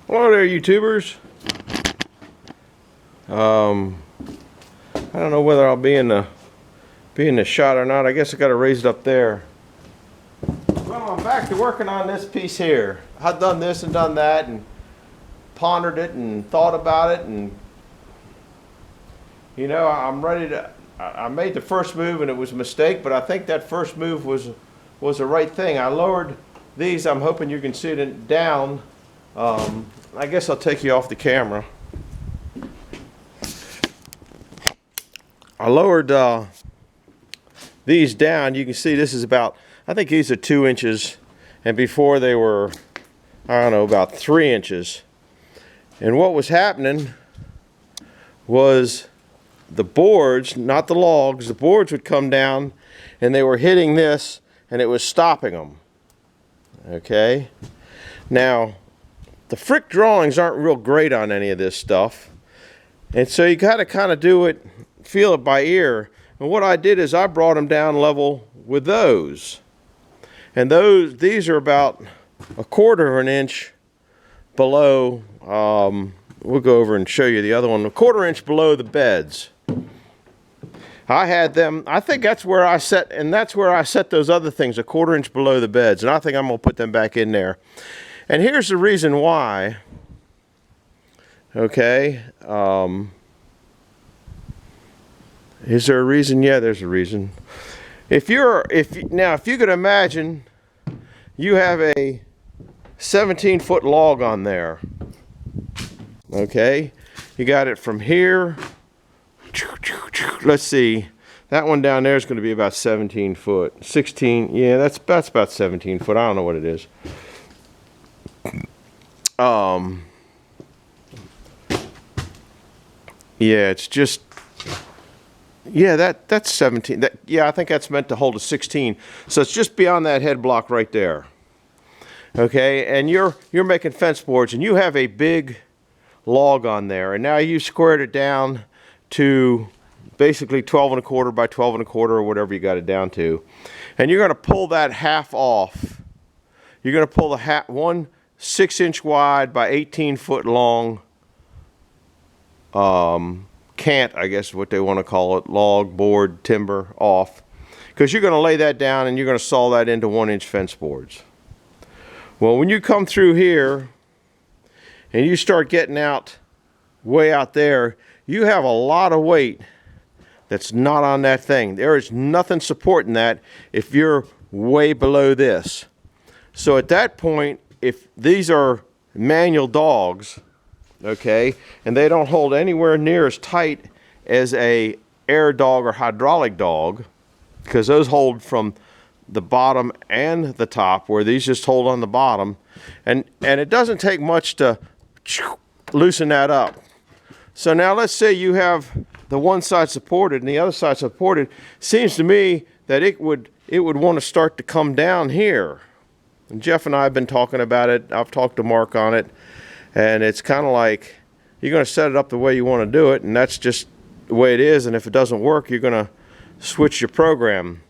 Hello there, YouTubers. I don't know whether I'll be in the shot or not. I guess I got to raise it up there. Well, I'm back to working on this piece here. I've done this and done that and pondered it and thought about it, and you know, I'm ready to. I made the first move and it was a mistake, but I think that first move was the right thing. I lowered these. I'm hoping you can see it down. I guess I'll take you off the camera. I lowered these down. You can see this is about, I think these are 2 inches, and before they were, I don't know, about 3 inches. And what was happening was the boards, not the logs, the boards would come down and they were hitting this and it was stopping them. Okay? Now, the Frick drawings aren't real great on any of this stuff, and so you got to kind of do it, feel it by ear. And what I did is I brought them down level with those, and these are about 1/4 of an inch below. We'll go over and show you the other one, 1/4 inch below the beds. I had them, I think that's where I set, and that's where I set those other things, 1/4 inch below the beds, and I think I'm going to put them back in there. And here's the reason why. Okay. Is there a reason? Yeah, there's a reason. If you could imagine you have a 17-foot log on there. Okay. You got it from here. Let's see. That one down there is going to be about 17 foot. 16. Yeah, that's about 17 foot. I don't know what it is. Yeah, it's just, yeah, that's 17. Yeah, I think that's meant to hold a 16. So it's just beyond that head block right there. Okay, and you're making fence boards, and you have a big log on there, and now you squared it down to basically 12 1/4 by 12 1/4 or whatever you got it down to, and you're going to pull that half off. You're going to pull the one 6-inch wide by 18-foot long cant, I guess is what they want to call it, log, board, timber off, because you're going to lay that down and you're going to saw that into 1-inch fence boards. Well, when you come through here and you start getting out way out there, you have a lot of weight that's not on that thing. There is nothing supporting that if you're way below this. So at that point, if these are manual dogs, okay, and they don't hold anywhere near as tight as a air dog or hydraulic dog, because those hold from the bottom and the top, where these just hold on the bottom, and it doesn't take much to loosen that up. So now let's say you have the one side supported and the other side supported. Seems to me that it would want to start to come down here. And Jeff and I have been talking about it. I've talked to Mark on it, and it's kind of like you're going to set it up the way you want to do it, and that's just the way it is. And if it doesn't work, you're going to switch your program.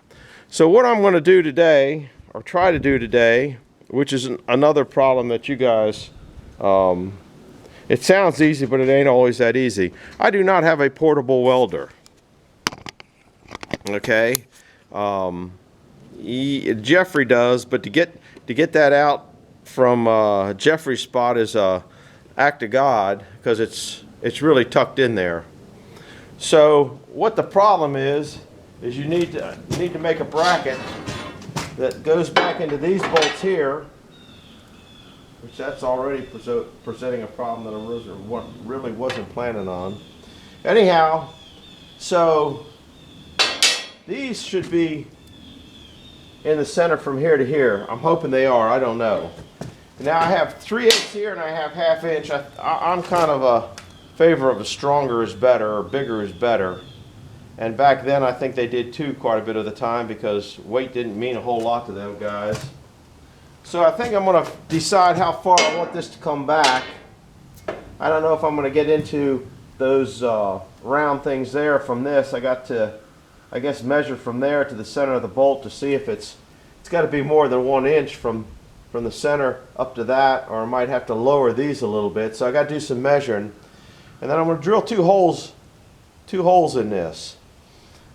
So what I'm going to do today, or try to do today, which is another problem that you guys, it sounds easy, but it ain't always that easy. I do not have a portable welder. Okay, Jeffrey does, but to get that out from Jeffrey's spot is a act of God, because it's really tucked in there. So what the problem is you need to make a bracket that goes back into these bolts here, which that's already presenting a problem that I really wasn't planning on. Anyhow, so these should be in the center from here to here. I'm hoping they are. I don't know. Now I have 3/8 here and I have 1/2 inch. I'm kind of a favor of a stronger is better, or bigger is better. And back then I think they did 2 quite a bit of the time, because weight didn't mean a whole lot to them guys. So I think I'm going to decide how far I want this to come back. I don't know if I'm going to get into those round things there from this. I got to, I guess, measure from there to the center of the bolt to see if it's got to be more than 1 inch from from the center up to that, or I might have to lower these a little bit. So I got to do some measuring. And then I'm going to drill two holes in this.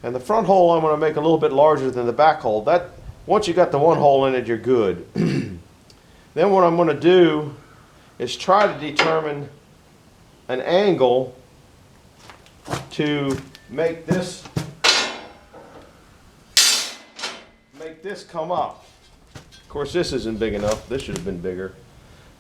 And the front hole I'm going to make a little bit larger than the back hole. That, once you got the one hole in it, you're good. Then what I'm going to do is try to determine an angle to make this come up. Of course, this isn't big enough. This should have been bigger.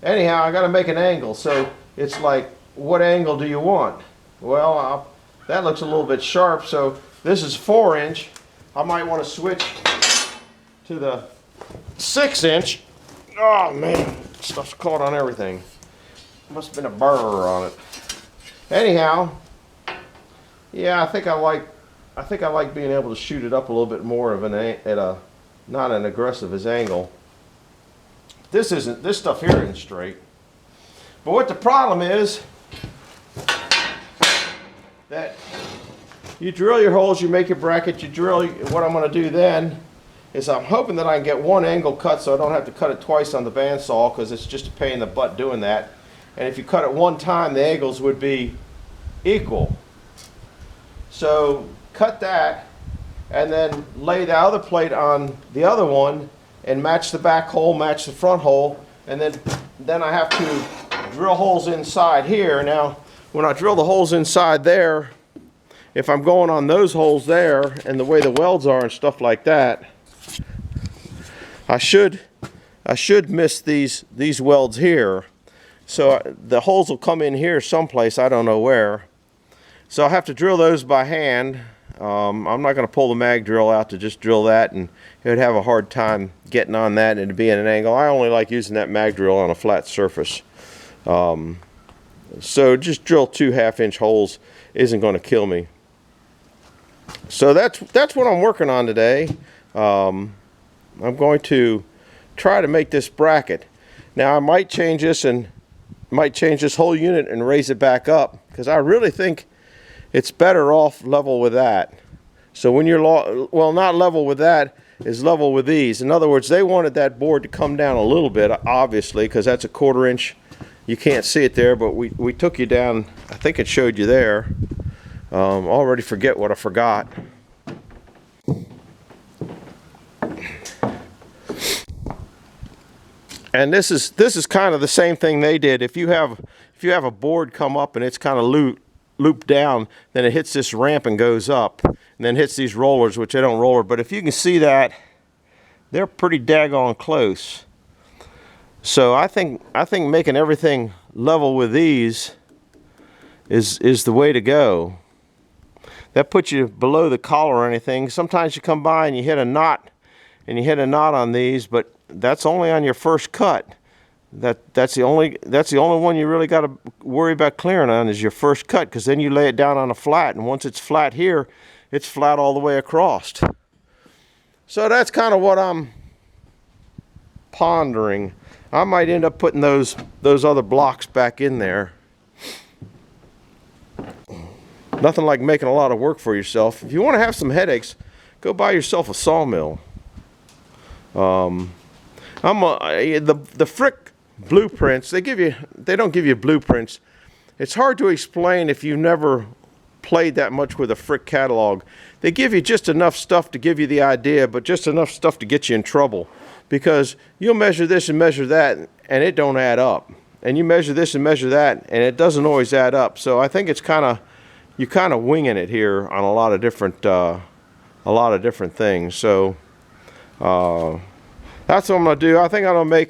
Anyhow, I got to make an angle. So it's like, what angle do you want? Well, that looks a little bit sharp. So this is 4-inch. I might want to switch to the 6-inch. Oh man, stuff's caught on everything. Must have been a burr on it. Anyhow, yeah, I think I like being able to shoot it up a little bit more of not an aggressive as angle. This stuff here isn't straight. But what the problem is, that you drill your holes, you make your bracket, you drill. What I'm going to do then is I'm hoping that I can get one angle cut so I don't have to cut it twice on the bandsaw, because it's just a pain in the butt doing that. And if you cut it one time, the angles would be equal. So cut that and then lay the other plate on the other one and match the back hole, match the front hole, and then I have to drill holes inside here. Now, when I drill the holes inside there, if I'm going on those holes there and the way the welds are and stuff like that, I should miss these welds here. So the holes will come in here someplace, I don't know where. So I'll have to drill those by hand. I'm not going to pull the mag drill out to just drill that, and it would have a hard time getting on that and it'd be at an angle. I only like using that mag drill on a flat surface. So just drill 2 1/2-inch holes isn't going to kill me. So that's what I'm working on today. I'm going to try to make this bracket. Now I might change this whole unit and raise it back up, because I really think it's better off level with that. So when you're well, not level with that, is level with these. In other words, they wanted that board to come down a little bit, obviously, because that's a 1/4 inch. You can't see it there, but we took you down. I think it showed you there. Already forget what I forgot. And this is kind of the same thing they did. If you have a board come up and it's kind of looped down, then it hits this ramp and goes up, and then hits these rollers, which they don't roller. But if you can see that, they're pretty daggone close. So I think making everything level with these is the way to go. That puts you below the collar or anything. Sometimes you come by and you hit a knot, on these, but that's only on your first cut. That's the only one you really got to worry about clearing on, is your first cut, because then you lay it down on a flat, and once it's flat here, it's flat all the way across. So that's kind of what I'm pondering. I might end up putting those other blocks back in there. Nothing like making a lot of work for yourself. If you want to have some headaches, go buy yourself a sawmill. The Frick blueprints, they don't give you blueprints. It's hard to explain if you've never played that much with a Frick catalog. They give you just enough stuff to give you the idea, but just enough stuff to get you in trouble, because you'll measure this and measure that and it don't add up, and you measure this and measure that and it doesn't always add up. So I think it's you're kind of winging it here on a lot of different things. So that's what I'm gonna do. I think I'm gonna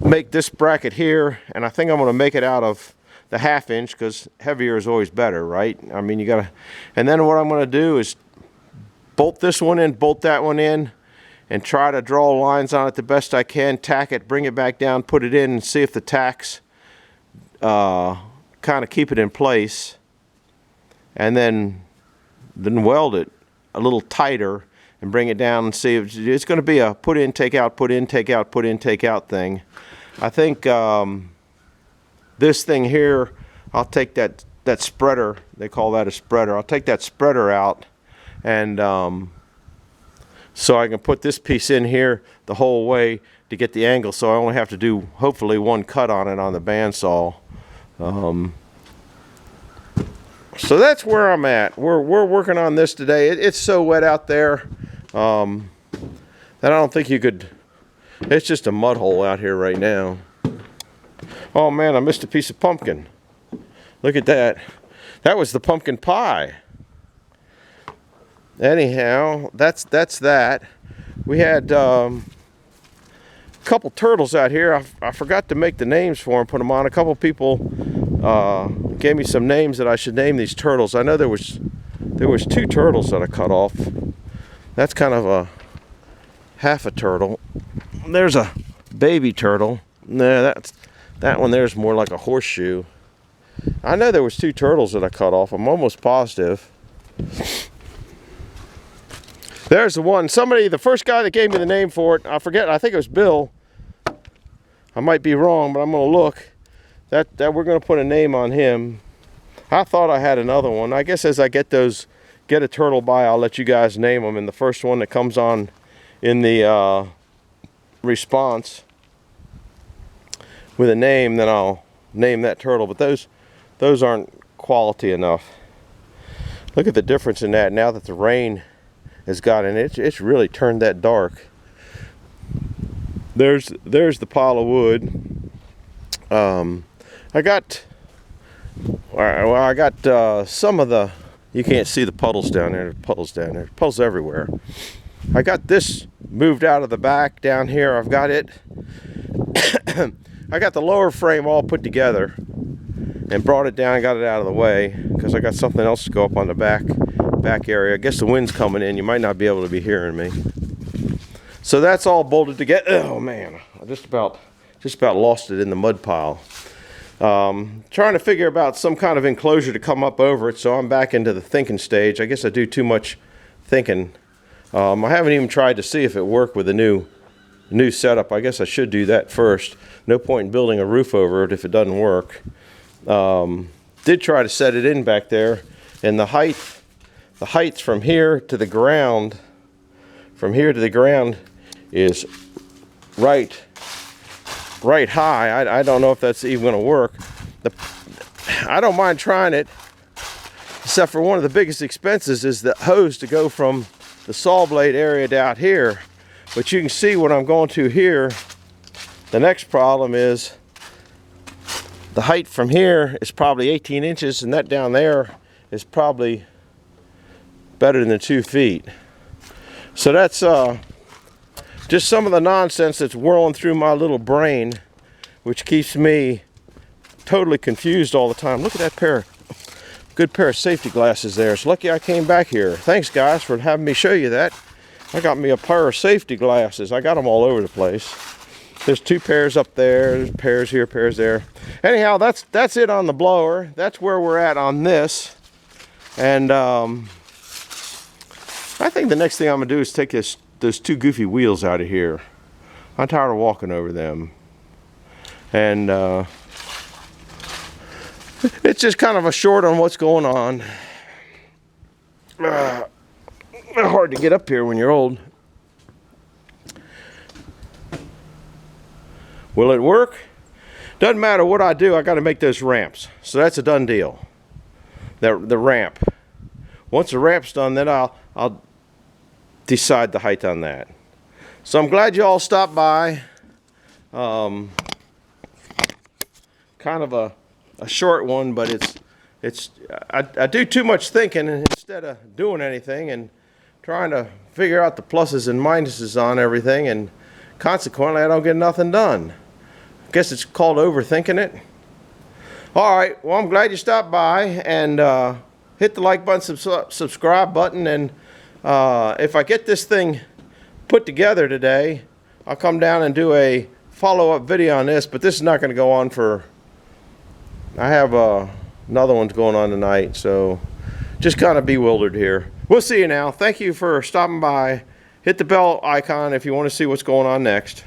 make this bracket here, and I think I'm gonna make it out of the 1/2 inch, because heavier is always better, right? I mean, you gotta. And then what I'm gonna do is bolt this one in, bolt that one in, and try to draw lines on it the best I can. Tack it, bring it back down, put it in, and see if the tacks kind of keep it in place, and then weld it a little tighter and bring it down and see if it's going to be a put in, take out, put in, take out, put in, take out thing. I think this thing here, I'll take that spreader, they call that a spreader, I'll take that spreader out and so I can put this piece in here the whole way to get the angle, so I only have to do hopefully one cut on it on the bandsaw. So that's where I'm at. We're working on this today. It's so wet out there that I don't think you could. It's just a mud hole out here right now. Oh man, I missed a piece of pumpkin. Look at that. That was the pumpkin pie. Anyhow, that's that. We had a couple turtles out here. I forgot to make the names for them, put them on. A couple people gave me some names that I should name these turtles. I know there was 2 turtles that I cut off. That's kind of a half a turtle. There's a baby turtle. No, that one there's more like a horseshoe. I know there was 2 turtles that I cut off. I'm almost positive. There's the one. Somebody, the first guy that gave me the name for it, I forget, I think it was Bill. I might be wrong, but I'm going to look. That we're going to put a name on him. I thought I had another one. I guess as I get a turtle by, I'll let you guys name them. And the first one that comes on in the response with a name, then I'll name that turtle. But those aren't quality enough. Look at the difference in that now that the rain has gotten it. It's really turned that dark. There's the pile of wood. I got some of the, you can't see the puddles down there. There's puddles down there. Puddles everywhere. I got this moved out of the back down here. I've got it. I got the lower frame all put together and brought it down and got it out of the way because I got something else to go up on the back area. I guess the wind's coming in. You might not be able to be hearing me. So that's all bolted together. Oh man, I just about lost it in the mud pile. Trying to figure about some kind of enclosure to come up over it, so I'm back into the thinking stage. I guess I do too much thinking. I haven't even tried to see if it worked with the new setup. I guess I should do that first. No point in building a roof over it if it doesn't work. Did try to set it in back there, and the height from here to the ground, is right high. I don't know if that's even going to work. I don't mind trying it, except for one of the biggest expenses is the hose to go from the saw blade area down here. But you can see what I'm going to here. The next problem is the height from here is probably 18 inches, and that down there is probably better than 2 feet. So that's just some of the nonsense that's whirling through my little brain, which keeps me totally confused all the time. Look at that good pair of safety glasses there. It's lucky I came back here. Thanks guys for having me show you that. I got me a pair of safety glasses. I got them all over the place. There's 2 pairs up there, there's pairs here, pairs there. Anyhow, that's it on the blower. That's where we're at on this. And I think the next thing I'm gonna do is take those 2 goofy wheels out of here. I'm tired of walking over them. And it's just kind of a short on what's going on. Hard to get up here when you're old. Will it work? Doesn't matter what I do, I got to make those ramps. So that's a done deal. The ramp. Once the ramp's done, then I'll decide the height on that. So I'm glad you all stopped by. Kind of a short one, but I do too much thinking instead of doing anything and trying to figure out the pluses and minuses on everything, and consequently I don't get nothing done. I guess it's called overthinking it. All right, well, I'm glad you stopped by, and hit the like button, subscribe button, and if I get this thing put together today, I'll come down and do a follow-up video on this, but this is not going to go on for, I have another one's going on tonight, so just kind of bewildered here. We'll see you now. Thank you for stopping by. Hit the bell icon if you want to see what's going on next.